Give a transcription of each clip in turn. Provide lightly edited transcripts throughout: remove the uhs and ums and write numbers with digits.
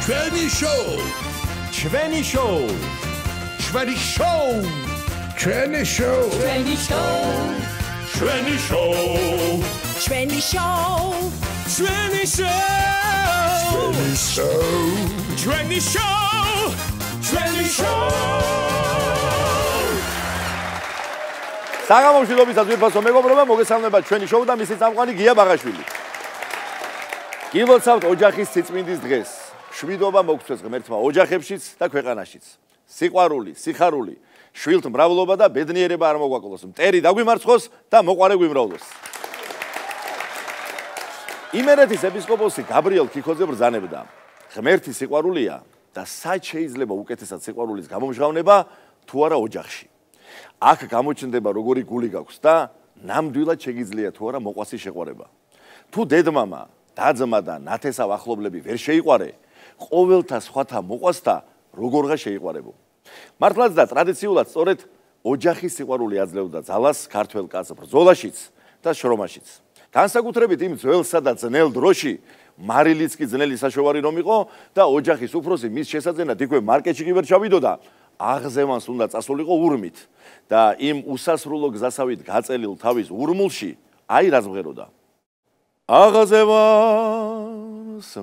ჩვენი შოუ ჩვენი შოუ ჩვენი შოუ ჩვენი შოუ ჩვენი შოუ ჩვენი შოუ ჩვენი შოუ ჩვენი შოუ ჩვენი შოუ ჩვენი შოუ საგამომშვიდობის აზრფასო მეგობრებო მოგესალმება ჩვენი შოუ და მისი წამყვანი გია ბაღაშვილი გილოცავთ ოჯახის სიწმინდის დღეს შვიდობა მოგცეს ღმერთმა ოჯახებშიც და ქვეყანაშიც სიყვარული სიხარული შვილთ მრავლობა და ბედნიერება არ მოგვაკლოს მტერი დაგვიმარცხოს და მოყარე გვიმრავლოს იმერეთის ეპისკოპოსი გაბრიელ ქიქოძე ბრძანებდა ღმერთი სიყვარულია და სად შეიძლება უკეთესად სიყვარულის გამომჟღავნება თუ არა ოჯახში აქ გამოჩნდება როგორი გული გაქვს და ნამდვილად შეგიძლია თუ არა მოყვასი შეყვარება თუ დედმამა დაძმა და ნათესავ ახლობლები ვერ შეიყვარე ყოველთა სხვათა მოყვასთა როგორღა შეიყვარებო მართლაც და ტრადიციულად სწორედ ოჯახის სიყვარული აძლევდა ძალას ქართველ კაცს ბრძოლაშიც და შრომაშიც განსაკუთრებით იმ ძველსა და ძნელ დროში მარილიც კი ძნელი საშოვარი რომ იყო და ოჯახის უფროსი მის შესაძენად იქვე მარკეტში კი ვერ ჩავიდოდა აღზევანს უნდა წასულიყო ურმით და იმ უსასრულო გზასავით გაწელილ თავის ურმულში აი რას მღეროდა აღზევანს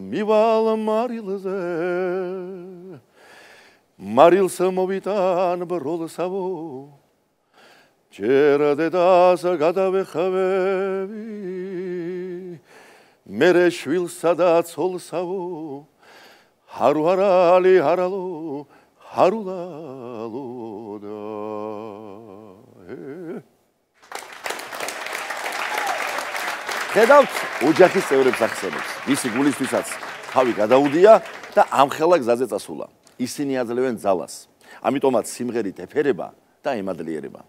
მივალ მარილზე მარილს მოვიტან ბროლსავო ჯერ დედას გადავეხავები მერე შვილსა და ცოლსავო ჰარუარალი ჰარალო ჰარულალო და ხედავთ ოჯახის წევრებს ახსენებს მისი გულისთვისაც თავი გადაუდია და ამხელა გზაზე წასულა ისინი აძლევენ ძალას ამიტომაც სიმღერით ეფერება და ემადლიერება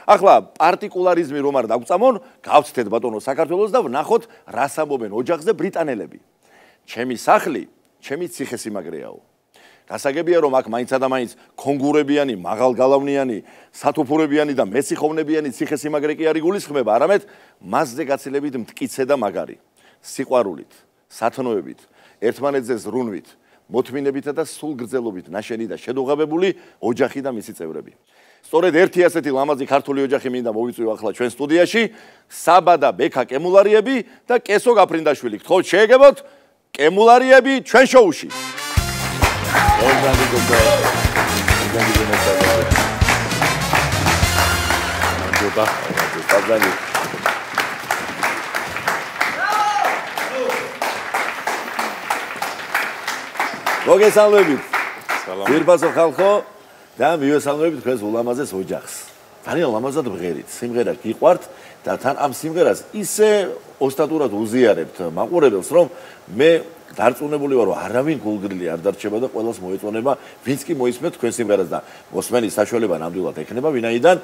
ახლა პარტიკულარიზმი რომ არ დაგწამონ გავცდეთ ბატონო საქართველოს და ვნახოთ რას ამბობენ ოჯახზე ბრიტანელები ჩემი სახლი ჩემი ციხესიმაგრეაო გასაგებია რომ აქ მაინცა და მაინც კონგურებიანი მაღალგალავნიანი სათოფურებიანი და მეციხოვნებიანი ციხესიმაგრე კი არ იგულისხმება არამედ მასზე გაცილებით მტკიცე და მაგარი სიყვარულით სათნოებით ერთმანეთზე ზრუნვით მოთმინებითა და სულგრძელობით ნაშენი და შედუღაბებული ოჯახი და მისი წევრები სწორედ ერთი ასეთი ლამაზი ქართული ოჯახი მინდა მოვიწვიო ახლა ჩვენ სტუდიაში საბა და ბექა კემულარიები და კესო გაფრინდაშვილი გთხოვთ შეეგებოთ კემულარიები ჩვენ შოუში მოგესალმებით ძვირფასო ხალხო და მივესალმებით თქვენს ულამაზეს ოჯახს ძალიან ლამაზად მღერით სიმღერა გიყვართ და თან ამ სიმღერას ისე ოსტატურად უზიარებთ მაყურებელს რომ მე დარწმუნებული ვარ რომ არავინ გულგრილი არ დარჩება და ყველას მოეწონება ვინც კი მოისმენთ თქვენ სიმღერას და მოსმენის საშუალება ნამდვილად ექნება ვინაიდან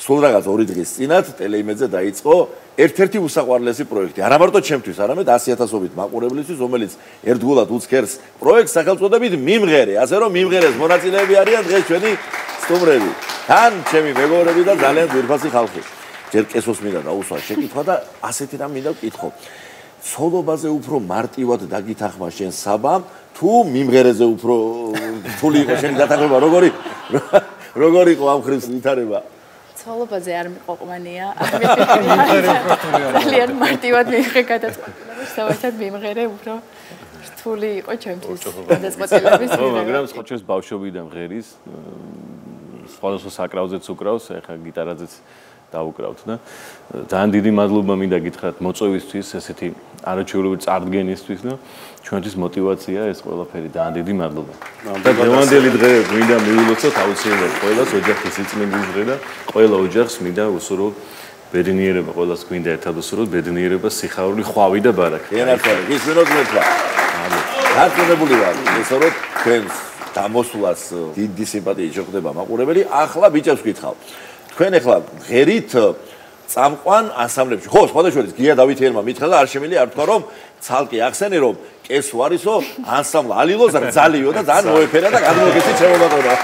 სულ რაღაც 2 დღის წინათ ტელეიმედზე დაიწყო ერთ-ერთი უსაყვარლესი პროექტი არა მარტო ჩემთვის არამედ 100,000-ობით მაყურებლისთვის რომელიც ერთგულად უცქერს პროექტს სახელწოდებით მიმღერე ასე რომ მიმღერეს მონაწილეები არიან დღეს ჩვენი სტუმრები თან ჩემი მეგობრები და ძალიან ძვირფასი ხალხი ჯერ კესოს მინდა დაუსვა შეკითხვა და ასეთი რამ მინდა ვკითხო ცოლობაზე უფრო მარტივად დაგითახმა შენ საბამ თუ მიმღერეზე უფრო რთული იყო შენი დათანხმება როგორი იყო ამ ხრივს ვითარება ცოლობაზე არ მიყვანია ძალიან მარტივად მიიღე გადაწყვეტილება საერთოდ მიმღერე უფრო რთული იყო ჩემთვის გადაწყვეტილების მაგრამ სხვა ჩვენს ბავშვობიდან ღერის სხვადასხვა საკრავზეც უკრავს ეხა გიტარაზეც დაუკრავთ და ძალიან დიდი მადლობა მინდა გითხრათ მოწვევისთვის ესეთი არაჩვეულებრივი წარდგენისთვის და ჩვენთვის мотиваცია ეს ყველაფერი ძალიან დიდი მადლობა და დღევანდელი დღე მინდა მივილოცოთ აუცილებლად ყველას ოჯახის სიწმინდის დღე და ყველა ოჯახს მინდა უსურვოთ ბედნიერება ყველას გვინდა ერთად უსურვოთ ბედნიერება სიხარული ხვავი და ბარაკა ენარჩალი გისმენოთ მეთქვა დარწმუნებული ვარ ისოროთ თქვენს დამოსვლას დიდი სიმპათიით შეხვდება მაყურებელი ახლა ბიჭებს გითხავ თქვენ ახლა ღერით წამყვან ანსამბლებში ხო სხვადასხვა გია დავითიერმა მითხრა და არ შემიძლია არ თქვა რომ ცალკე ახსენე რომ კესო არისო ანსამბლ ალილოს ძალიო და ძალიან მოეფერა და გადმოგეცით შემოვატონა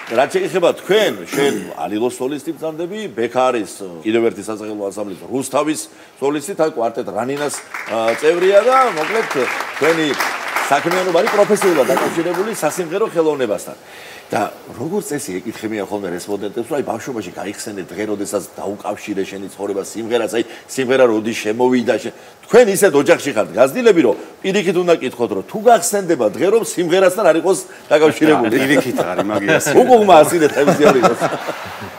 რაც შეეხება თქვენ, შენ ალილოს სოლისტი ბრძანდები, ბექარის კიდევ ერთი სასახელო ანსამბლის რუსთავის სოლისტი, თან კვარტეტ რანინას წევრია და მოკლედ თქვენი საქმიანობა არის პროფესიულად დაკავშირებული სასიმღერო ხელოვნებასთან. და როგორც წესი ეკითხებიან ხოლმე რესპონდენტებს, რომ აი ბავშვობაში გაიხსენეთ დღე, როდესაც დაუკავშირე შენი ცხოვრება სიმღერას, აი სიმღერა როდის შემოვიდა, თქვენ ისეთ ოჯახში ხართ გაზრდილები, რომ პირიქით უნდა კითხოთ, რომ თუ გახსენდება დღე, რომ სიმღერასთან არ იყოს დაკავშირებული. პირიქით არის მაგიას. უკუღმა ასინეთ ემზიარი იყოს.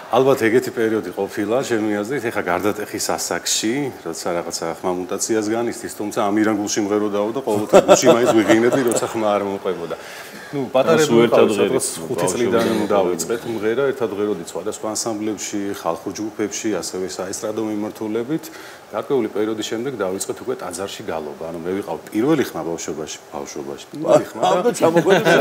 ალბათ ეგეთი პერიოდი ყოფილა, ჩემი აზრით, ეხა გარდატეხის ასაკში, როცა რაღაცა ხმა მუტაციას განიცდის, თუმცა ამირან გულში მღეროდაო და ყოველთვის გულში მაინც ვიღინებდი, როცა ხმა არ მოყვებოდა. ნუ პატარები ვიყავით, სადღაც 5 წლიდან დავიწყეთ მღერა, ერთად ვღეროდით სხვადასხვა ანსამბლებში, ხალხურ ჯგუფებში, ასევე საესტრადო მიმართულებით. გარკვეული პერიოდის შემდეგ დავიწყეთ უკვე ტაძარში გალობა. ანუ მე ვიყავ პირველი ხმა ბავშვობაში. პირველი ხმა და ჩამოგვედი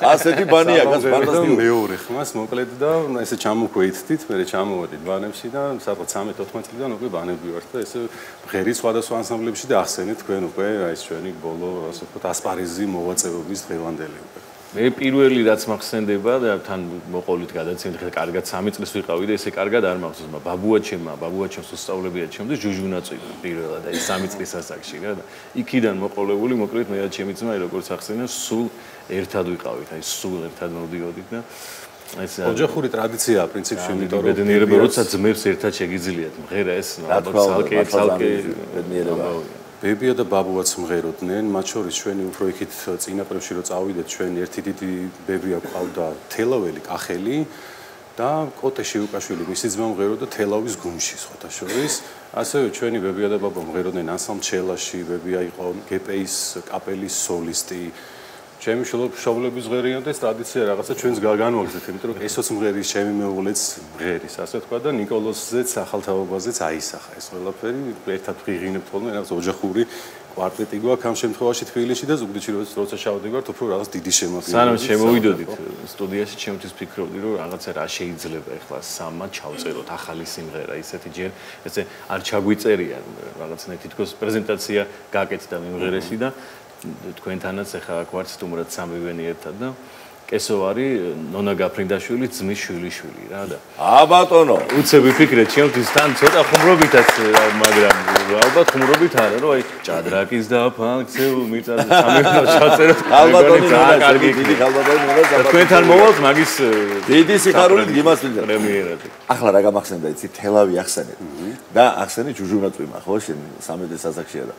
ასეთი ბანია, გას ფანტასტიკური. მეორე ხმას მოკლედ და ესე ჩამოგვეითდით, მე ჩამოვედით ბანებში და სადღაც 13-14 წლიდან უკვე ბანები ვართ და ესე ღერი სხვადასხვა ანსამბლებში და ახსენეთ თქვენ უკვე აი ეს ჩვენი ბოლო ასე ვთქვათ ასპარეზი მოღვაწეობის დღევანდელი უკვე. მე პირველი რაც მახსენდება და თან მოყოლით გადაცემით, კარგად 3 წლის ვიყავი და ესე კარგად არ მახსოვს, ბაბუაჩემს უსწავლებია ჩემს ჯუჟუნაწვი პირველად აი 3 წლის ასაკში რა და იქიდან მოყოლებული მოკლედ მე და ჩემი ძმა როგორც ახსენე, სულ ერთად ვიყავით, აი სულ ერთად მოვდიოდით და ეს ოჯახური ტრადიციაა პრინციპში, იმიტომ რომ ბედნიერება როცა ძმებს ერთად შეგიძლიათ მღერა ეს ალბათ ცალკე ბედნიერება. ბებია და ბაბუაც მღეროდნენ, მათ შორის ჩვენი უფრო იქით წინაპრებში რო წავიდეთ, ჩვენ ერთი დიდი ბებია ყავდა თელაველი კახელი და კოტე შიუკაშვილი, მისი ძმა მღეროდა თელავის გუნდში სხვათა შორის. ასევე ჩვენი ბებია და ბაბა მღეროდნენ ანსამბლ ჩელაში, ბებია იყო გპ-ის კაპელის სოლისტი. ჩემი შობლების ღერიან და ეს ტრადიცია რაღაცა ჩვენს განვაგრძეთ, იმიტომ რომ ესოც მღერის, ჩემი მეუღლეც მღერის, ასე თქვა და ნიკოლოზზეც ახალთაობაზეც აისახა ეს ყველაფერი, ერთად ვიღინებთ ხოლმე რაღაც ოჯახური კვარტეტი გვაქვს ამ შემთხვევაში თბილისში და ზუგდიდში როცა შევდივართ, უფრო რაღაც დიდი შემოქმედება. სანამ შემოვიდოდით სტუდიაში, ჩემთვის ფიქრობდი, რომ რაღაცა რა შეიძლება ეხლა სამმა ჩავწეროთ ახალი სიმღერა, ისეთი ჯერ ესე არ ჩაგვიწერია რაღაცნაირ თითქოს პრეზენტაცია გაკეთდა მიმღერესი და თქვენთანაც ახლა აქ ვართ სტუმრად სამივენი ერთად და კესო არის ნონა გაფრინდაშვილი ძმის შვილიშვილი რა და ბატონო უცებ ვიფიქრეთ ჩემთვის თან ცოტა ხუმრობითაც მაგრამ ალბათ ხუმრობით არა რომ აი ჭადრაკის დაფანქცეულ მიწაზე სამივენი ჩაწეროთ ალბათონი კარგი დიდი ალბათონი უნდა თქვენთან მოვალთ მაგის დიდი სიხარულით გიმასვინდა პრემიერად ახლა რა გამახსენდა იცი თელავი ახსენეთ და ახსენე ჯუჟუნაწვიმა ხო შენ 13 ასაკშია და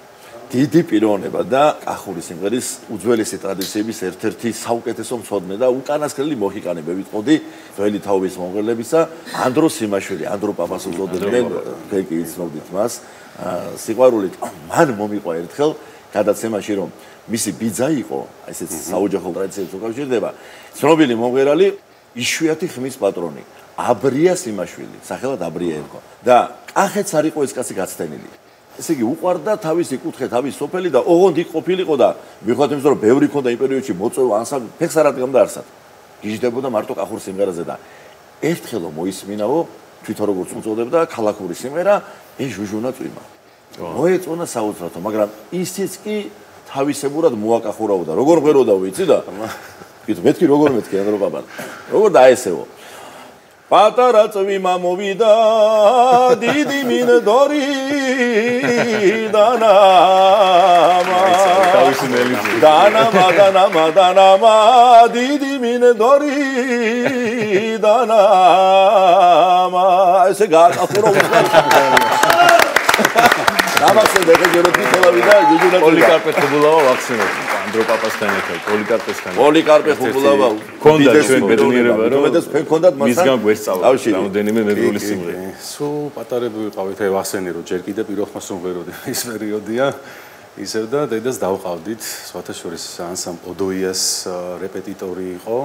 დიდი პიროვნება და კახური სიმღერის უძველესი ტრადიციების ერთ-ერთი საუკეთესო მცოდნე და უკანასკნელი მოჰიკანე მე ვიტყოდი ძველი თაობის მომღერლებისა ანდრო სიმაშვილი ანდრო პაპას უწოდებდნენ თქვენ კი იცნობთ მას სიყვარულით მან მომიყვა ერთხელ გადაცემაში რომ მისი ბიძა იყო ესეც საოჯახო ტრადიციებს უკავშირდება ცნობილი მომღერალი იშვიათი ხმის პატრონი აბრია სიმაშვილი სახელად აბრია ერქვა და კახეთს არ იყო ეს კაცი გაცდენილი ესე იგი უყარდა თავისი კუთხე თავის სოფელი და ოღონდ იქ ყოფილიყო და მიუხედავად იმისა რომ ბევრი ქონდა იმ პერიოდში მოწვევა ანსამბლი ფეხს არ ადგამდა არსად გიჟდებოდა მარტო კახურ სიმღერაზე და ერთხელო მოისმინაო თვითონ როგორც უწოდებდა ქალაქური სიმღერა ეს ჟუჟუნაწვიმა მოეწონა საოცრათო მაგრამ ისიც კი თავისებურად მოაკახურავდა და როგორ მღეროდა ვიცი და კითხე მეთქი როგორ მეთქი ანდრო პაპა როგორ დაესევო პატარა წვიმა მოვიდა დიდი მინდორი დანამა დიდი მინდორი დანამა ესე გააკახურო გამახსენდა ეგეროთი თელავი და ჯუჯუნა პოლიკარპე ხუბულავა ვახსენოთ ანდრო პაპასთან ერთად პოლიკარპე ხუბულავა ქონდა ჩვენ ბედნიერება რომ მეტად თქვენ ქონდათ მისგან გვესწავლა რამოდენიმე მეგრული სიმღერა სულ პატარები ვიყავით აი ვახსენე რომ ჯერ კიდე პირველ ხმას ვღეროდი ის პერიოდია ისევ და დედას დავყავდით სხვათა შორის ანსამბლ ოდოიას რეპეტიტორი იყო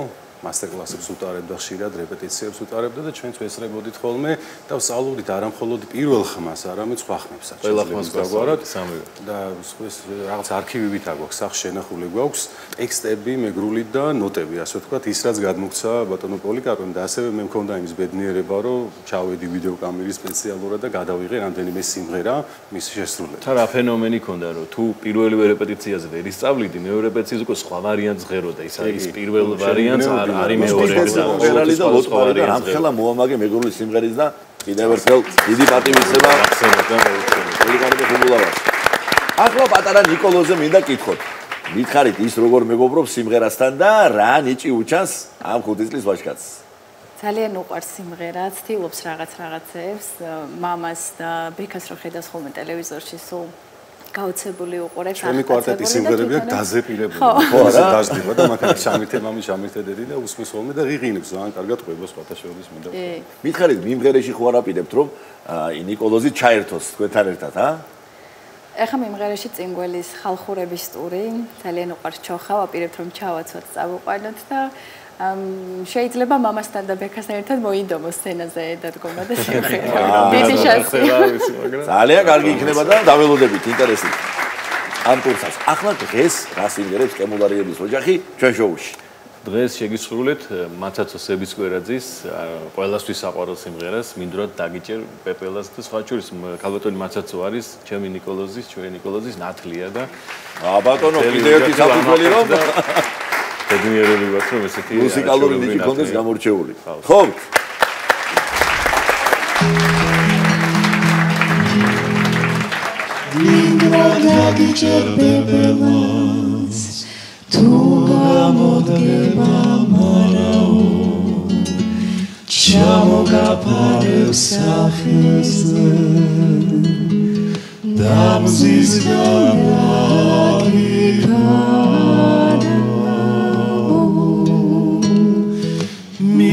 მასტერკლასებს უტარებდა ხშირად რეპეტიციებს უტარებდა და ჩვენც ვესწრებოდით ხოლმე და ვსწავლობდით არა მხოლოდ პირველ ხმას, არამედ სხვა ხმებსაც. ყველა ხმას გვაგვარად სამივე. და რაღაც არქივივით აგვაქვს, სახს შენახული გვაქვს, ტექსტები, მეგრული და ნოტები, ასე ვთქვათ, ის რაც გადმოგცა ბატონო პოლიკარპემ და ასევე მე მქონდა იმის ბედნიერება, რომ ჩავედი ვიდეოკამერის სპეციალურად და გადავიღე რამდენიმე სიმღერა მის შესრულებით. თან რა ფენომენი ქონდა, რომ თუ პირველივე რეპეტიციაზე ვერ ისწავლიდი, მეორე რეპეტიციაზე უკვე სხვა ვარიანტს ღეროდა, ის არის პირველ ვარიანტს არ არის მეორე სიმღერალი და ლოტყარი და ამხელა მოამაგე მეგრული სიმღერის და კიდევ ერთხელ დიდი პატივისცემა ახლა პატარა ნიკოლოზზე მინდა კითხოთ მითხარით ის როგორ მეგობრობს სიმღერასთან და რა ნიჭი უჩანს ამ 5 წლის ვაჟკაცს ძალიან უყვარს სიმღერა, ცდილობს რაღაცებს, მამას და ბექას რო ხედავს ხოლმე ტელევიზორში, სულ გაოცებული უყურებს ახლა. ჩემი კვარტეტის სიმღერები აქვს დაზეპილებული. ხო, რა დაждდება და მაგალითად შამირთე მამი შამირთე დედი და უსმის ხოლმე და ღიღინებს ძალიან კარგად ყვებას ფათაშოვის მინდა. მითხარით მიმღერეში ხო არაპირებთ რომ ნიკოლოზი ჩაერთოს თქვენთან ერთად, ა? ეხლა მიმღერეში წინგველის ხალხურების ტური, ძალიან უყვარს ჩოხა, ვაპირებთ რომ ჩავაცვათ, წავუყვანოთ და შეიძლება მამასთან და ბექასთან ერთად მოინდომოს სცენაზე დადგომა და სიმღერა. დიდი შანსი. ძალიან კარგი იქნება და დაველოდებით, ინტერესი. ამ კურსას. ახლა დღეს რა სიმღერებს კემულარიების ოჯახი ჩვენ შოუში. დღეს შეგისრულეთ მაცაცო სებისკვერაძის ყველასთვის საყვარელ სიმღერას მინდვრად დაგიჭერ პეპელას და სხვა შორის ქალბატონი მაცაცო არის ჩემი ნიკოლოზის, ჩვენი ნიკოლოზის ნათლია და ბატონო კიდევ ერთი საფუძველი რომ ბედნიერები ვართ რომ ესეთი მუსიკალური ნიჭი კონდეს გამორჩეული. ხო? მინდვრად დაგიჭერ პეპელას თუ გამოდგება მარაო ჩამოგაფარებს სახეზე დამზის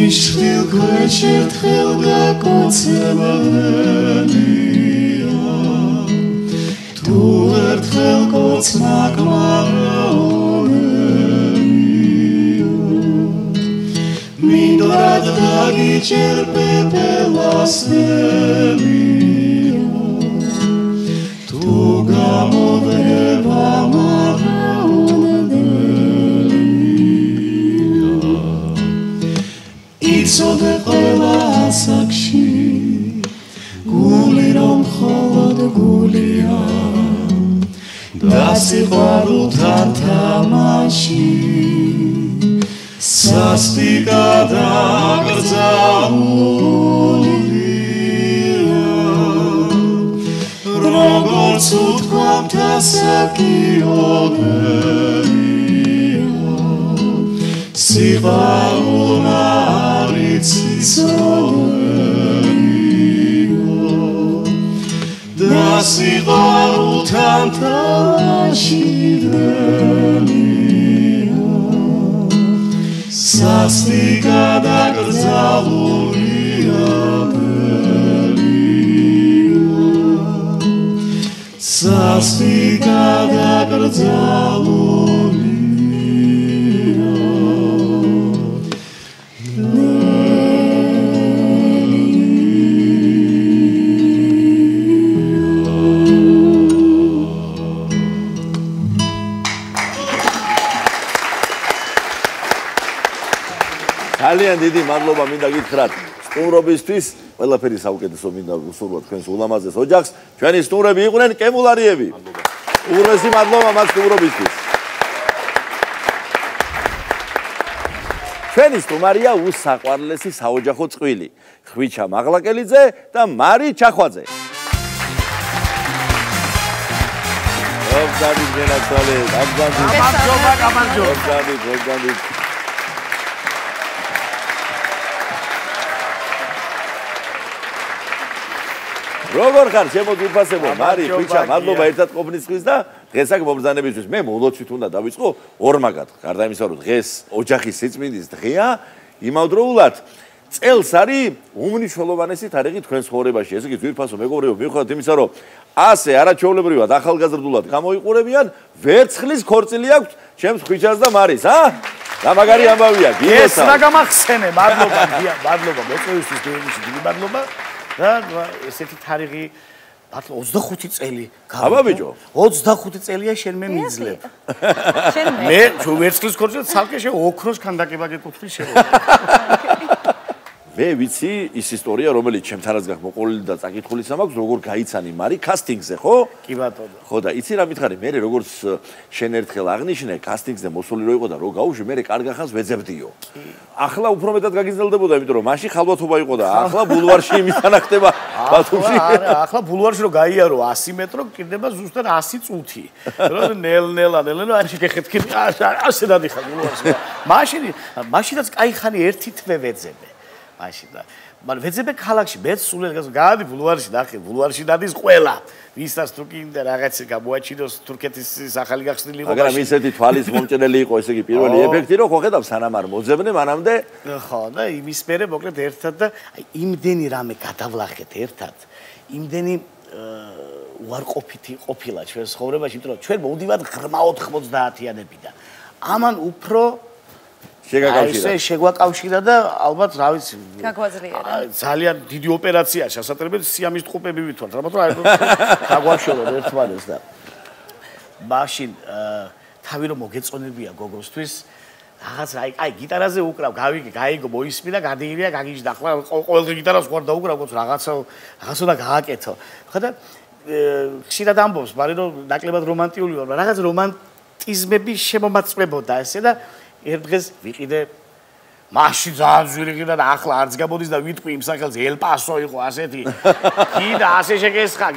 მიშხილ გვეჭერთხელ გაკოცებელია თუ ერთხელ კოცმაკ მინდვრად დაგიჭერ პეპელასებია თუ გამოდგება მარაონებია იცოდე ყველა ასაკში გული რომ მხოლოდ გულია და სიყვარულთან თამაში სასტიკა დაკრძალულია როგორც უთქვამთ ასაკიოდენია სიყვარულმა არის ციცოდენია და სიყვარულთან თამაში სასტიკა დაკრძალულია სასტიკა დაკრძალულია ძალიან დიდი მადლობა მინდა გითხრათ სტუმრობისთვის ყველაფერი საუკეთესო მინდა უსურვოთ თქვენს ულამაზეს ოჯახს ჩვენი სტუმრები იყვნენ კემულარიები უღრესი მადლობა მათ სტუმრობისთვის ჩვენი სტუმარია უსაყვარლესი საოჯახო წყვილი ხვიჩა მაღლაკელიძე და მარი ჩახვაძე მადლობა გენაცვალე გამარჯობა როგორ ხარ ჩემო ძვირფასებო მარი ხვიჩა მადლობა ერთად ყოფნისთვის და დღეს აქ მომბრძანებისთვის მე მოლოცვით უნდა დავიწყო ორმაგად გარდა იმისა რომ დღეს ოჯახის სიწმინდის დღეა იმავდროულად წელს არის უმნიშვნელოვანესი თარიღი თქვენ ცხოვრებაში ესე იგი ძვირფასო მეგობრებო მიუხედავად იმისა რომ ასე არაჩვეულებრივად ახალგაზრდულად გამოიყურებიან ვერცხლის ქორწილი აქვს ჩემს ხვიჩას და მარის და მაგარი ამბავია ეს რა გამახსენე მადლობა მოწვევისთვის დიდი მადლობა და ესეთი თარიღი 25 წელი აბა ბიჭო 25 წელია შენ მე მიძლებ მე ვერცხლის ქორწილს ცალკე შე ოქროს ქანდაკება გეკუთვნის შენ მე ვიცი ის ისტორია, რომელიც ჩემთანაც გაქვს მოყოლილი და წაკითხულიც მაქვს, როგორ გაიცანი მარი კასტინგზე, ხო? კი ბატონო. ხო და იცი რა მითხარი, მე როგორც შენ ერთხელ აღნიშნე, კასტინგზე მოსული რო იყო და რო გაუშვი, მე კარგ ახალს ვეძებდიო. ახლა უფრო მეტად გაგიზნელდებოდა, იმიტომ რომ მაშინ ხალვათობა იყო და ახლა ბულვარში იმისთან ახდება ბათუმში. ახლა ბულვარში რო გაიარო 100 მეტრო, კიდება ზუსტად 100 წუთი. რომ ნელ-ნელა არ შეგეხეთქი, ასე დადიხარ ბულვარში. მაშინაც კაი ხანი ერთი თვე ვეძებე. მაშინ და მაგრამ ვეძებე ქალაქში, მეც სულ გადი ბულვარში ნახე, ბულვარში დადის ყველა. ვისაც თუ კიდე რაღაც გამოაჩინოს თურქეთის ახალი გახსნილი იყო. მაგრამ ისეთი თვალის მომჭრელი იყო, ესე იგი პირველი ეფექტი, რომ ხო ხედავ სანამ არ მოძებნე, მანამდე ხო და იმის მერე მოკლედ ერთად და იმდენი რამე გადავლახეთ ერთად. იმდენი უარყოფითი ყოფილა ჩვენ ცხოვრებაში, იმიტომ რომ ჩვენ მოვდივართ ღრმა 90-იანებიდან. ამან უფრო შეგვაკავშირა და ალბათ რა ვიცი გაგვაძლიერა. ძალიან დიდი ოპერაცია შესაძლებელი სიამის ტყუპები ვითვალთ. რამოთ რა გაგვაშოროთ ერთმანეთს და მაშინ თავი რომ მოგეწონებია გოგოსთვის რაღაც აი გიტარაზე უკრავ, გაიგო, მოისმინა, გადიირია, გაგიჟდა. ახლა ყოველდღე გიტარას ვარ და უკრავ, რაღაცა და გააკეთო. ხო და ხშირად ამბობს, მაგრამ რომ ნაკლებად რომანტიული ვარ, რაღაც რომანტიზმები შემომაწმებოდა ესე და ერთ დღეს ვიყიდე მაშინ ძალიან ძვირი ყიდა და ახლა არც გამოდის და ვიტყვი იმ სახელს ელ პასო იყო ასეთი კიდე ასე შეგესხა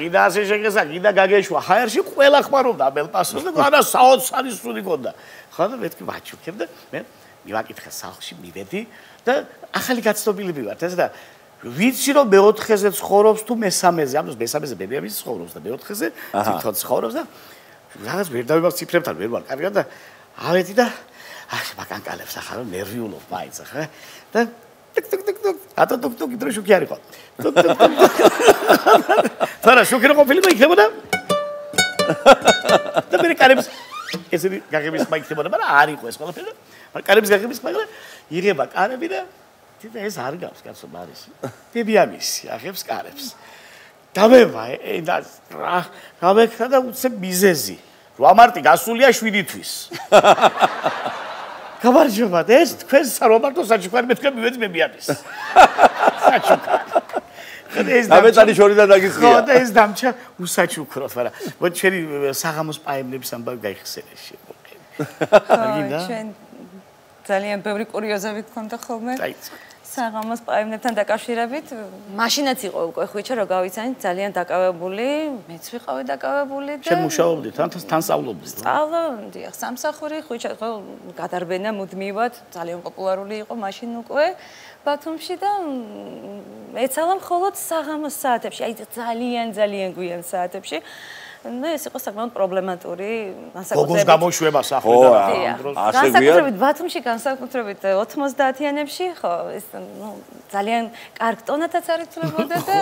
კიდე გაგეშვა ჰაერში ყველა ხმარობდა ელ პასოს და განა საოცარი სული გონდა ხო და მეთქი ვაჩუქებ და მე მივაკითხე სახლში მივედი და ახალი გაცნობილები ვართ ესე და ვიცი რომ მეოთხეზე ცხოვრობს თუ მესამეზე ამ დროს მესამეზე ბებიამის ცხოვრობს და მეოთხეზე თვითონ ცხოვრობს და რაღაც ვერ დავიბავ ციფრებთან ვერ ვარ კარგად და ავედი და მაგანკალებს ახლა ნერვიულობ მაინც ახლა და ატო ტუკ დრო შუქი არისო თორა შუქი რო ყოფილიყო იქნებოდა და მე კარებს ესე გაგების მაიქნებოდა მაგრამ არ იყო ეს ყველაფერი მაგრამ კარების გაგების მაგრამ იღება კარები და ეს არ გავს კაცო მარისი ბებიამისი აღებს კარებს დამევა და რა მეკრა და უცებ მიზეზი 8 მარტი გასულია 7 თვის გამარჯობა და ეს თქვენ სამართო საჩუქარი მეთქე მივეძმები არის საჩუქარი ეს დამეტანი შორიდან დაგისხია ხო და ეს დამჩა უსაჩუქროთ მაგრამ მოდი ჩვენი საღამოს პაემნების ამბავი გაიხსენე შემოყენ ხო ჩვენ ძალიან ბევრი კურიოზები გქონდა ხოლმე საღამოს პაემნებთან დაკავშირებით მაშინაც იყო უკვე ხვიჩა რომ გავიცანით ძალიან დაკავებული მეც ვიყავი დაკავებული და შენ მუშაობდი თან სწავლობდი სწავლობდი სამსახური ხვიჩა ხო გადარბენა მუდმივად ძალიან პოპულარული იყო მაშინ უკვე ბათუმში და ეცალა მხოლოდ საღამოს საათებში აი ძალიან გვიან საათებში ну ეს იყო საკმაოდ პრობლემატური გოგოს გამოშვება სახლიდან ამ დროს განსაკუთრებით ბათუმში განსაკუთრებით 90-იანებში ხო ეს ძალიან კარგ ტონათაც არ იცვლებოდა და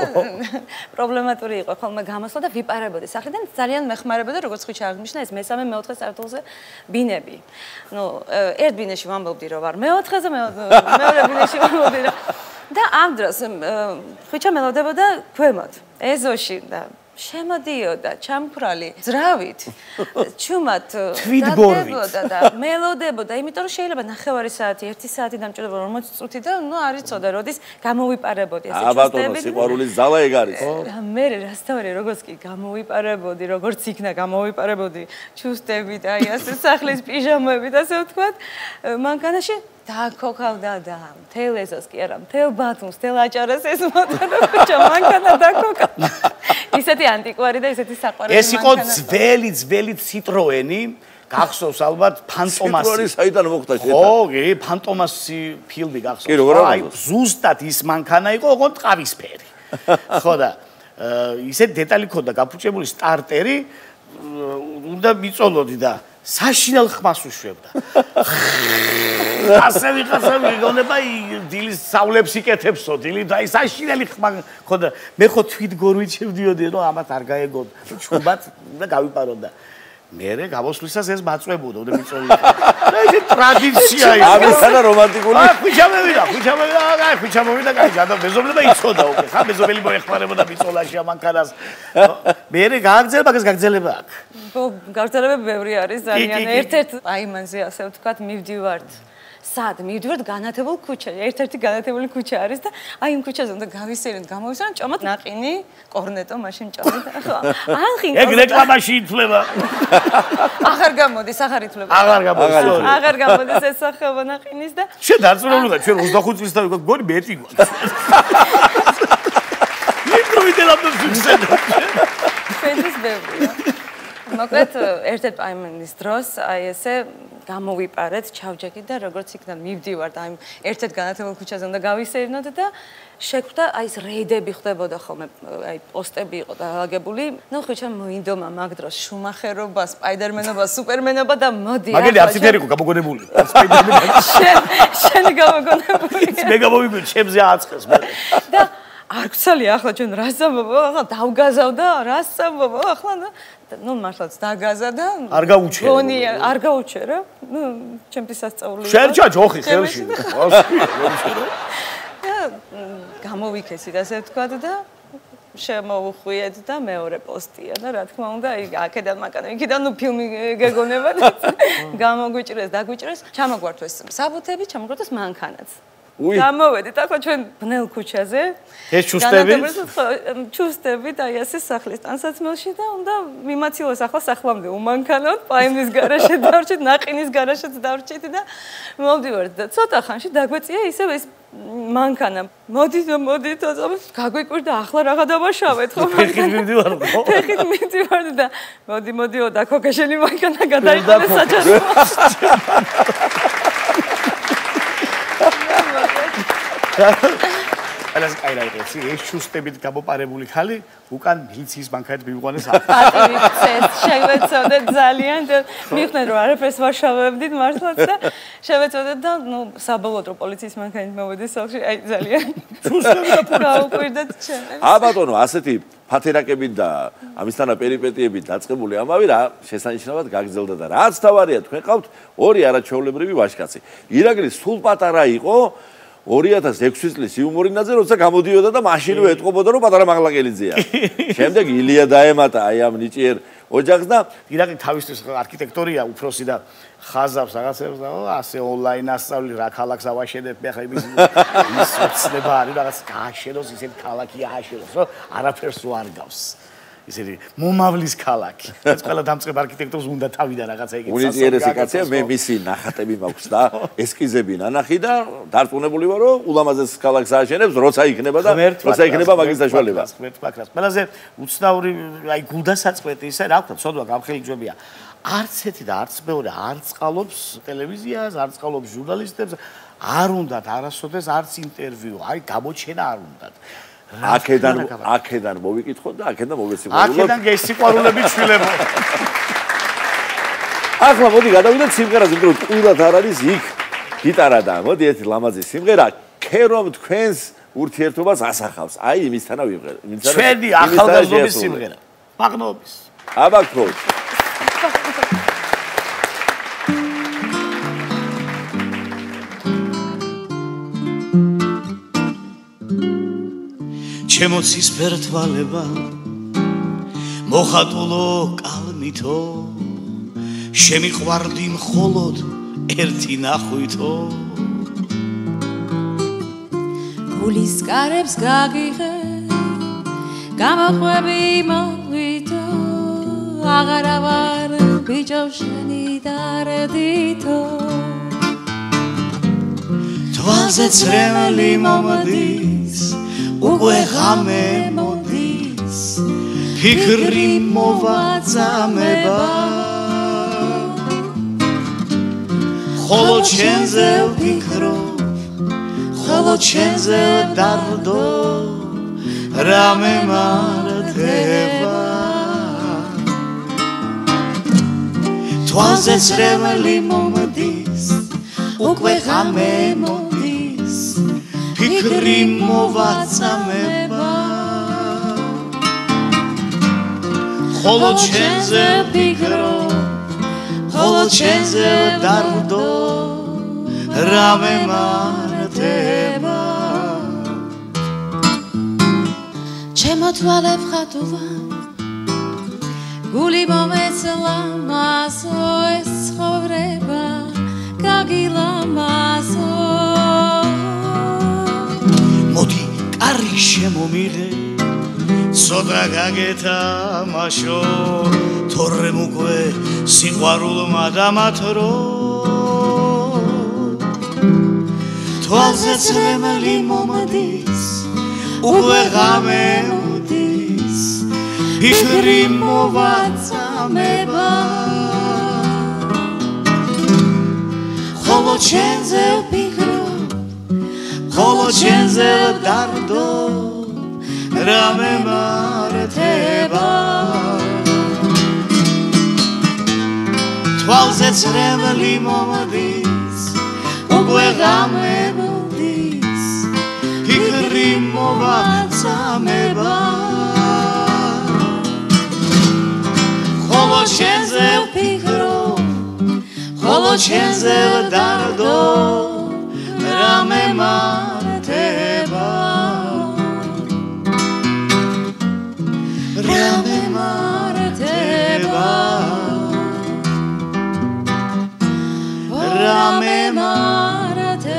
პრობლემატური იყო ხოლმე გამოსვლა და ვიპარებოდი სახლიდან ძალიან მეხმარებოდა როგორც ხვიჩა აღნიშნა ეს მესამე მეოთხე სართულზე ბინები ну ერთ ბინაში ვამბობდი რომ ვარ მეოთხეზე მეორე ბინაში ვამბობდი და ამ დროს ხვიჩა მელოდებოდა ქვემოთ ეზოში და შემოდიოდა ჩამქრალი ძრავით ჩუმად თვითგორვით და მელოდებოდა იმიტომ რომ შეიძლება 9 საათი 1 საათი დამჭირდება 40 წუთი და ნუ არ იცოდა როდის გამოვიპარებოდი ასე ჩუსტები სიყვარულის ზალა ეგ არის მე რასთავარი როგორც კი გამოვიპარებოდი როგორც იქნა გამოვიპარებოდი ჩუსტებით აი ასე სახლის პიჟამებით ასე ვთქვათ მანქანაში დაკოკავდა და მთელ ეზოს კი არა მთელ ბათუმს მთელ აჭარას ეს მოდერნო მანქანა დაკოკავდა ისეთი ანტიკვარი და ისეთი საყვარელი ეს იყო ძველი ციტროენი გახსოვს ალბათ ფანტომასი ციტროენი საიდან მოხდა შეთა ხო კი ფანტომასი ფილმი გახსოვს აი ზუსტად ის მანქანა იყო ოღონდ ყავისფერი ხო და ისეთ დეტალი ქონდა გაფუჭებული სტარტერი უნდა მიწოლოდი და საშინელ ხმას უშვებდა. ასე ვიღონება დილის სავლებს იკეთებსო, დილით აი საშინელი ხმა ხოდა მე ხო თვითგორვით შევდიოდი რომ ამათ არ გაეგო ჩუბად და გავიპაროდა. მერე გამოსვლისას ეს მაწვებოდა და მიწოლიდა. და ეს ტრადიცია იყო. ამისანა რომანტიკული. ხუჩამოვიდა, კაი, და მეზობლება იცოდა უკვე. ხა მეზობელი მოეხმარებოდა მიწოლაში ამანქანას. მერე გააგრძელება, ეს გაგრძელება აქვს. გაგრძელებები ბევრი არის ძალიან. ერთ-ერთ აიმანზე ასე ვთქვათ, მივდივართ სად მივდივართ განათებულ ქუჩაში. ერთ-ერთი განათებული ქუჩა არის და აი იმ ქუჩაზე უნდა გავისერინოთ, გამოვისერინოთ, ჭამოთ ნაყინი, კორნეტო მაშინ ჭამოთ. ხო. ანხინ. ეგ რეკლამაში ითვლება. აღარ გამოდის, აღარ ითვლება. აღარ გამოდის ეს სახეობა ნაყინის და შენ დარწმუნებული ვარ, ჩვენ 25 წლის თავი გვაქვს, გონი მეტი გვაქვს. მიკროვიდელაბებს ვიხსენებ. ჩვენთვის ბევრია. მოკლედ ერთ-ერთ პაიმენის დროს აი ესე გამოვიპარეთ ჩავჯექით და როგორც იქნა მივდივართ აი ერთ-ერთ განათებულ ქუჩაზე უნდა გავისერინოთ და შეგვდა აი ეს რეიდები ხდებოდა ხოლმე აი პოსტები იყო დაალაგებული ნუ ხუჩა მოინდომა მაგ დროს შუმახერობა სპაიდერმენობა სუპერმენობა და მოდი მაგელი არც იფერიკო გამოგონებული სპაიდერმენი შენ გამოგონებული მე გამოვიბილ ჩემზე აწყეს მე და არ გცალი ახლა ჩვენ რას ამბობ ახლა დავგაზავდა რას ამბობ ახლა ნუ მართლაც დაგაზა და არ გაუჩერე გონია არ გაუჩერე ნუ ჩემთვის სასწაული შერჩა ჯოხი ხელში გამოვიქესით ასე ვთქვათ და შემოვუხვიეთ და მეორე პოსტია და რა თქმა უნდა აი აქედან მაკანო იქიდან ნუ ფილმი გეგონება და გამოგვიჭრეს დაგვიჭრეს ჩამოგვართვეს საბუთები ჩამოგვართვეს მანქანაც გამოვედით ახლა ჩვენ ბნელ ქუჩაზე ეს ჩუსტები და აი ასე სახლის ტანსაცმელში და უნდა მიმაცილოს ახლა სახლამდე უმანქანოთ პაიმის გარაშე დავრჩით ნაყინის გარაშეც დავრჩით და მოვდივართ და ცოტა ხანში დაგვეწია ისევ ეს მანქანა მოდით გაგვიკვირდა ახლა რაღა დავაშავეთ ხო ფეხით მივდივარ და მოდიო და ქოქაშენი მანქანა გადაიყენე საჯარიმო ალას კაირა იყო ეს შუსტებით გამოპარებული ხალი უკან მილიციის ბანკად მივიყვანეს შევეცოდეთ ძალიან და მიხნეთ რომ არაფერს ვაშავებდით მართლაც და შევეცოდეთ და ნუ საბოლოოდ რომ პოლიციის მანქანით მოვედი სახლში აი ძალიან გავუკვირდეთ ჩემს ბატონო ასეთი ფათერაკებით და ამისთანა პერიპეტიებით დაწყებული ამავე რა შესანიშნავად გაგრძელდა და რაც თავარია თქვენ ყავთ ორი არაჩვეულებრივი ვაჟკაცი ირაკლის სულ პატარა იყო 2006 წლის იუმორინაძე როცა გამოდიოდა და მაშინვე ეთყობოდა რომ პატარა მაღლაკელიძეა. შემდეგ ილია დაემატა აი ამ ნიჭიერ ოჯახს და ირაკი თავისთვის არქიტექტორია უფროსი და ხაზავს რაღაცებს და ასე ონლაინ ასწავლი რა ქალაქს ავაშენებ მე ხა იმის ცნება არის რაღაც გააშენოს ისეთ ქალაქი ააშენოს რომ არაფერს არ გავს. ისეთი მომავლის ქალაქი. ეს ყველა დამწყებ არქიტექტორს უნდა თავიდან რაღაცა იქნება. უნიჭიერესი კაცია, მე მისი ნახატები მაქვს და ესკიზები ნანახი და დარწმუნებული ვარ, რომ ულამაზეს ქალაქს ააშენებს, როცა იქნება და როცა იქნება მაგის საშუალება. ყველაზე უცნაური, აი გულდასაწყვეტი ისე რა ვქნა, ცოდვა გამხელიჯებია. არც ერთი და არც მეორე არ წყალობს ტელევიზიას, არ წყალობს ჟურნალისტებს, არ უნდათ არასოდეს არც ინტერვიუ, აი გამოჩენა არ უნდათ. აქედან მოვიკითხოთ და აქედან მოვესიყვარულოთ. აქედან გესიყვარულები ჩვილებო. ახლა მოდი გადავიდეთ სიმღერაზე, იმიტომ რომ ტყუილად არ არის იქ გიტარა და მოდი ერთი ლამაზი სიმღერა ქერომ თქვენს ურთიერთობას ასახავს. აი იმისთანა ვიმღერ. ჩვენი ახალგაზრდობის სიმღერა. პაგნობის. აბაქრო. ჩემოცის ფერთვალება მოხატულო კალმითო შემიყვარდი მხოლოდ ერთი ნახვითო გულის კარებს გაგიღე გამოყვები მოვითო აღარა ვარ ბიჭო შენი დარდითო თვალზე წრემელი მომდის უკვე ღამე მოდის ფიქრი მოვაწამება ხოლო ჩემზე ვფიქრობ ხოლო ჩემზე დარდო რამე მარტება თვალზე წრემელი მომდის უკვე ღამე მოდის ფიქრი მოვაწამება ხოლო ჩემზე ვფიქრობ ხოლო ჩემზე დარდო რამე მარტება ჩემო თვალებ ხატულა გული მომეცლა მასო ეს ცხოვრება გაგილა მას შემომიღე სოდრა გაგეთამაშო თორემ უკვე სიყვარულმა დამათრო თვალზე წრემელი მომდის უკვე ღამე უდის ფიქრი მოვაწამება ხოლო ჩემზე ვფიქრობ ხოლო ჩემზე ვდარდო რა მემართება თვალზე წრემელი მომდის უკვე ღამე უდის ფიქრი მოვაწამება ხოლო ჩემზე ვფიქრობ ხოლო ჩემზე ვდარდო რა მემართება რა მემართება რა მემართება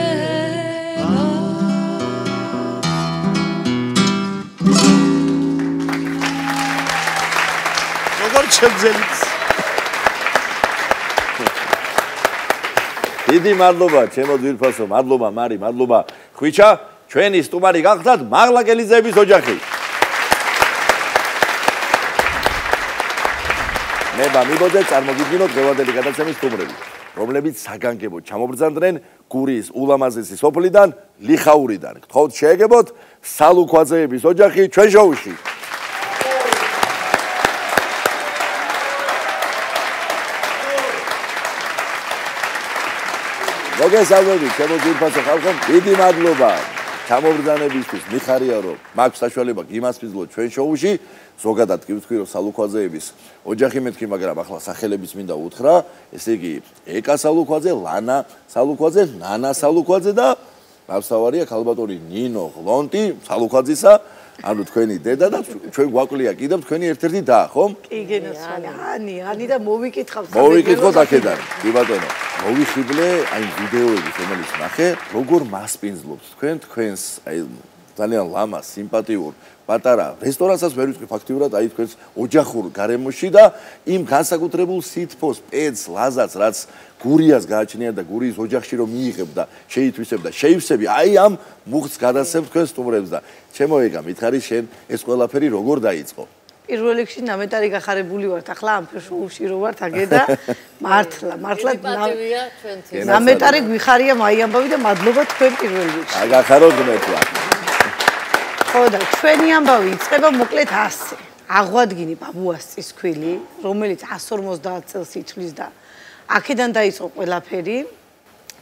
როგორ ჩემზელიც დიდი მადლობა ჩემო ძვირფასო მადლობა მარი მადლობა ხვიჩა ჩვენი სტუმარი გახდათ მაღლა კელიზეების ოჯახი ნება მიბოდე წარმოგიდგინოთ დღევანდელი გადაცემის სტუმრები რომლებიც საგანგებოდ ჩამობრძანდნენ გურიის ულამაზესი სოფლიდან ლიხაურიდან გთხოვთ შეეგებოთ სალუქვაძეების ოჯახი ჩვენ შოუში მოგესალმებით ჩემო ძვირფასო ხალხო დიდი მადლობა ჩამობრძანებისთვის მიხარია რომ მაქვს საშუალება გიმასპინძლოთ ჩვენ შოუში ზოგადად კი ვთქვი რომ სალუქვაძეების ოჯახი მეთქი მაგრამ ახლა სახელებიც მინდა უთხრა ესე იგი ეკა სალუქვაძე ლანა სალუქვაძე ნანა სალუქვაძე და მავსავარია ქალბატონი ნინო ღლონტი სალუქვაძისა ანუ თქვენი დედა და ჩვენ გვაკლია კიდევ თქვენი ერთ-ერთი და ხო კი გენასვალი ანი და მოვიკითხავთ მოვიკითხოთ აქედან კი ბატონო მოვიხიბლე აი ვიდეოების რომელიც ნახე როგორ მასპინძლობთ თქვენს აი ძალიან ლამა სიმპათიურ პატარა რესტორანსაც ვერ ვიტყვი ფაქტიურად აი თქვენს ოჯახურ გარემოში და იმ განსაკუთრებულ სითბოს პედს ლაზაც რაც გურიას გააჩნია და გურიის ოჯახში რომ მიიღებ და შეითვისებ და შეივსები აი ამ მუხტს გადასცემ თქვენ სტუმრებს და ჩემო ეგა მითხარი შენ ეს ყველაფერი როგორ დაიწყო პირველ რიგში ნამეტარი გახარებული ვართ ახლა ამ შოუში რო ვართ აგედა მართლა ნამეტარი გვიხარია მაი ამბავი და მადლობა თქვენ პირველ რიგში აგახაროთ მეთქვა ხო და ჩვენი ამბავი იწყება მოკლედ ასე აღვადგინე ბაბუას წისქვილი რომელიც 150 წელს ითვლის და აქედან დაიწყო ყველაფერი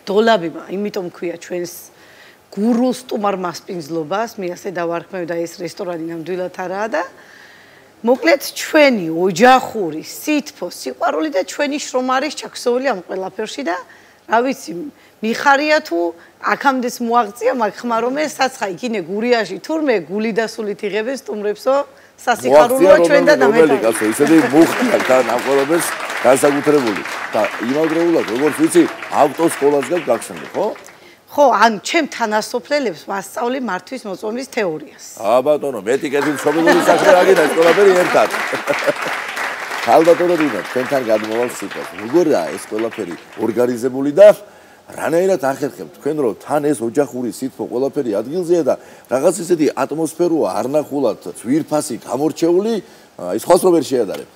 დოლაბიმა იმიტომ ქვია ჩვენს გურულ სტუმარ მასპინძლობას მე ასე დავარქმევ და ეს რესტორანი ნამდვილად არაა და მოკლედ ჩვენი ოჯახური სითბო სიყვარული და ჩვენი შრომა არის ჩაქსოვილი ამ ყველაფერში და რა ვიცი მიხარია თუ აქამდეც მოაღწია მაგ ხმა რომ ეს საცხა იქინე გურიაში თურმე გული და სულით იღებენ სტუმრებსო სასიხარულოა ჩვენ და ნამეტარი კაცო ისეთი მუხტია თან აყოლებს განსაკუთრებული და იმავდროულად როგორც ვიცი ავტოსკოლას გაგხსენე ხო ხო ან ჩემ თანასოფლელებს ვასწავლე მართვის მოწვევის თეორიას ბატონო მეტი კეთილშობილური საქმე აგინა ეს ყველაფერი ერთად ქალბატონო დინო თქვენთან გადმოვალ სიტყვას როგორია ეს ყველაფერი ორგანიზებული და რანაირად ახერხებთ თქვენ რომ თან ეს ოჯახური სითბო ყველაფერი ადგილზეა და რაღაც ისეთი ატმოსფეროა არნახულად ძვირფასი გამორჩეული ის ხოს რომ ვერ შეადარებ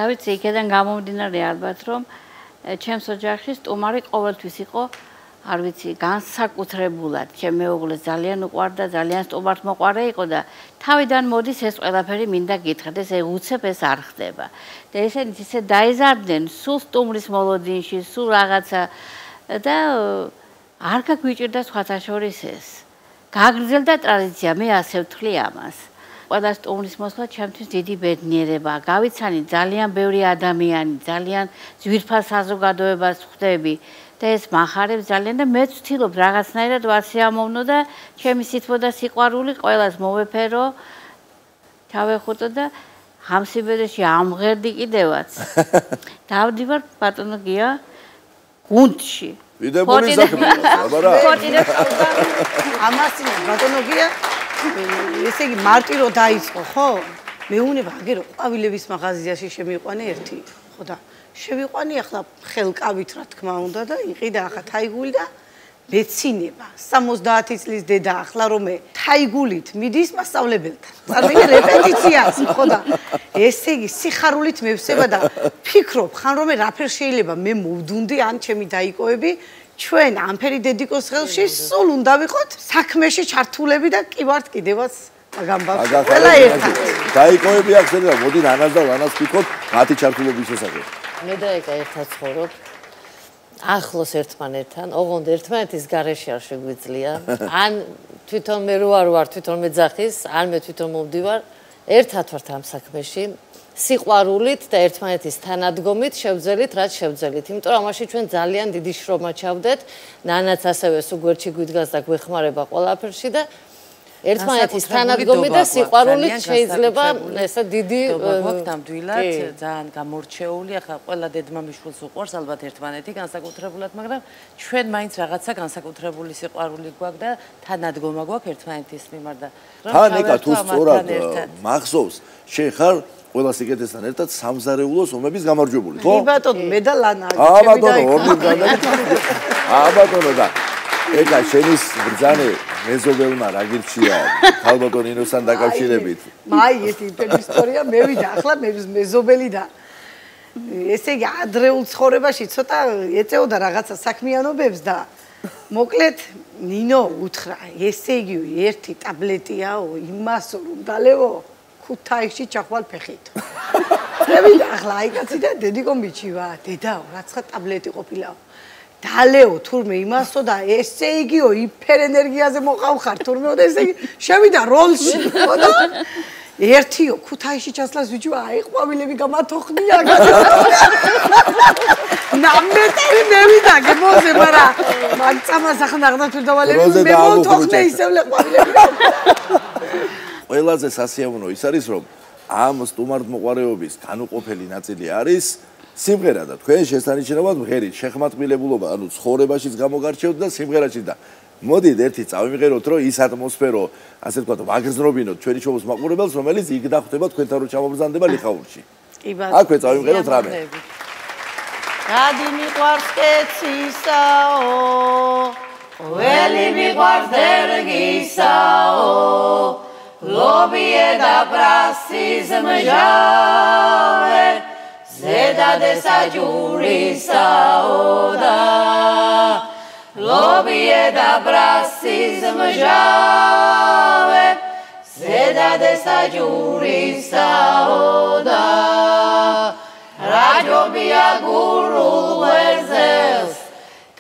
რა ვიცი იქიდან გამომდინარე ალბათ რომ ჩემს ოჯახში სტუმარი ყოველთვის იყო არ ვიცი განსაკუთრებულად ჩემ მეუღლეს ძალიან უყვარდა ძალიან სტუმართ მოყვარე იყო და თავიდან მოდის ეს ყველაფერი მინდა გითხრათ ეს უცებ ეს არ ხდება და ესენი ისე დაიზარდნენ სულ სტუმრის მოლოდინში სულ რაღაცა და არ გაგვიჭირდა სხვათა შორის ეს გაგრძელდა ტრადიცია მე ასე ვთვლი ამას ყველა სტუმრის მოსვლა ჩემთვის დიდი ბედნიერებაა გავიცანი ძალიან ბევრი ადამიანი ძალიან ძვირფას საზოგადოებას ხვდები და ეს მახარებს ძალიან და მეც ვთილობ რაღაცნაირად ვასიამოვნო და ჩემი სითბო და სიყვარული ყველას მოვეფერო ჩავეხუტო და ამ სიბერეში ამღერდი კიდევაც დავდივარ ბატონო გია გუნდში ვიდებული საქმეა აბარა ამასინა ბატონო გია ესე იგი მარტი რო დაიწყო, ხო? მეუბნება აგერო ყვავილების მაღაზიაში შემიყვანე ერთი, ხო და შევიყვანი ახლა ხელკავით რა თქმა უნდა და იყიდა ახლა თაიგული და მეცინება 70 წლის დედა ახლა რომ მე თაიგულით მიდის მასწავლებელთან. წარმოიდგინე რეპეტიციას, ხო და ესე იგი სიხარულით მევსება და ფიქრობ ხან რომ რაფერ შეიძლება მე მოვდუნდი ან ჩემი დაიკოები ჩვენ ამფერი დედიკოს ხელში სულ უნდა ვიყოთ საქმეში ჩართულები და კი ვართ კიდევაც მაგამ ბავშვი ყველა ერთად. დაიკოები ახსენე და მოდი ანას და ლანას ვიქოთ მათი ჩართულობის შესახებ. მე და ეკა ერთად ცხოვრობ. ახლოს ერთმანეთთან, ოღონდ ერთმანეთის გარეშე არ შეგვიძლია. ან თვითონ მე რო არ ვარ, თვითონ მე ძახის, ან მე თვითონ მოვდივარ, ერთად ვართ ამ საქმეში. სიყვარულით და ერთმანეთის თანადგომით შევძელით, რაც შევძელით. იმიტომ რომ ამაში ჩვენ ძალიან დიდი შრომა ჩავდეთ. ნანაც ასევე სულ გვერდში გვიდგას და გვეხმარება ყველაფერში და ერთმანეთის თანადგომით და სიყვარულით შეიძლება ესა დიდი გვაქვს ნამდვილად ძალიან გამორჩეული. ახლა ყველა დედმამიშვილს უყვარს ალბათ ერთმანეთი განსაკუთრებულად, მაგრამ ჩვენ მაინც რაღაცა განსაკუთრებული სიყვარული გვაქვს და თანადგომა გვაქვს ერთმანეთის მიმართ და თან ეკა თუ სწორად მახსოვს, შენ ხარ ყველა სიკეთესთან ერთად სამზარეულოს ომების გამარჯვებული, ხო? კი ბატონო, მე და ლანა. ბატონო, ორნი ბატონო და ეკა შენის ბრძანე მეზობელმა რა გირჩია ქალბატონ ინოსთან დაკავშირებით. მაი ეს ისტორია მე ვიდა ახლა მე მეზობელი და ესე იგი ადრეულ ცხოვრებაში ცოტა ეწეოდა რაღაცა საქმიანობებს და მოკლედ ნინო უთხრა ესე იგი ერთი ტაბლეტიაო იმას რომ დალევო ქუთაისში ჩახვალ ფეხით. მე ვიდა ახლა აი კაცი და დედიკო მიჩივა დედაო რაცხა ტაბლეტი ყოფილაო დალეო თურმე იმასო და ესე იგიო იფერ ენერგიაზე მოყავხარ თურმეო და ესე იგი შევიდა როლში ხო და ერთიო ქუთაისში ჩასვლას ვიჯვა აი ყვავილები გამათოხნია ნამეტერი მე ვიდა გემოზე მარა მაგწამას ახლა აღნათურ დავალები მე მოთოხნე ისევლე ყვავილები ყველაზე სასიამოვნო ის არის რომ ამ სტუმართმოყვარეობის განუყოფელი ნაწილი არის სიმღერა და თქვენ შესანიშნავად მღერით შეხმატყილებულობა, ანუ ცხოვრებაშიც გამოგარჩევთ და სიმღერაშიც და მოდით ერთი წავიმღეროთ, რომ ის ატმოსფერო, ასე ვთქვათ, ვაგრძნობინოთ ჩვენი შოუს მაყურებელს, რომელიც იქ დახვდება თქვენთან რო ჩამობრძანდება ლიხაურში. კი ბატონო. აქვე წავიმღეროთ რამე. გადი მიყვარს კეცისაო, ყველი მიყვარს დერგისაო, ლობიე და ბრასის მჟავე ზედა დესაჯურისაო და ლობიე და ბრასის მჟავე ზედა დესაჯურისაო და რაჯობია გურულ ვერზელს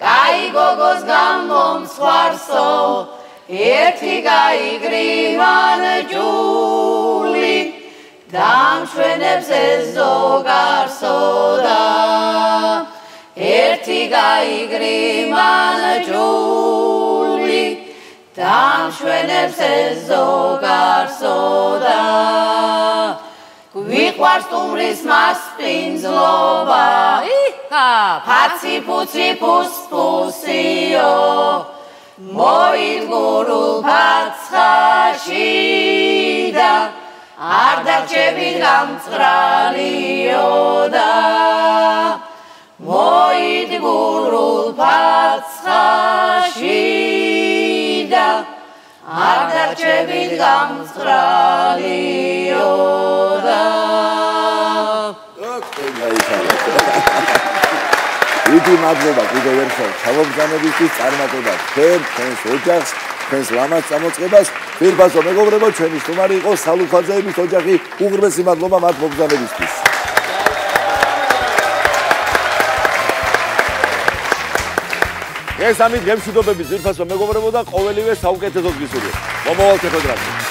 კაი გოგოს გამომსხვარსო ერთი გაიგრივან ჯული დამშვენებს ეს ზოგარსო და ერთი გაიგრივან ჯული დამშვენებს ეს ზოგარსო და გვიყვარს სტუმრის მასპინძლობა ფაცი ფუცი ფუსფუსიო მოიდგურულ ფაცხაში და არ დარჩებით გამწყრალიო და მოიდგურულ ფაცხაში და არ დარჩებით გამწყრალიო და დიდი მადლობა კიდევ ერთხელ ჩამობრძანებისთვის წარმატება თქვენს ოჯახს თქვენს ლამაზ წამოწყებას პირბაზო მეგობრებო ჩვენი სტუმარი იყო სალუხაძეების ოჯახი უღრმესი მადლობა მათ მობრძანებისთვის ეს ამით გემშვიდობების ძირფასო მეგობრებო და ყოველივე საუკეთესოდ გისურვებთ მომავალ შეხვედრაზე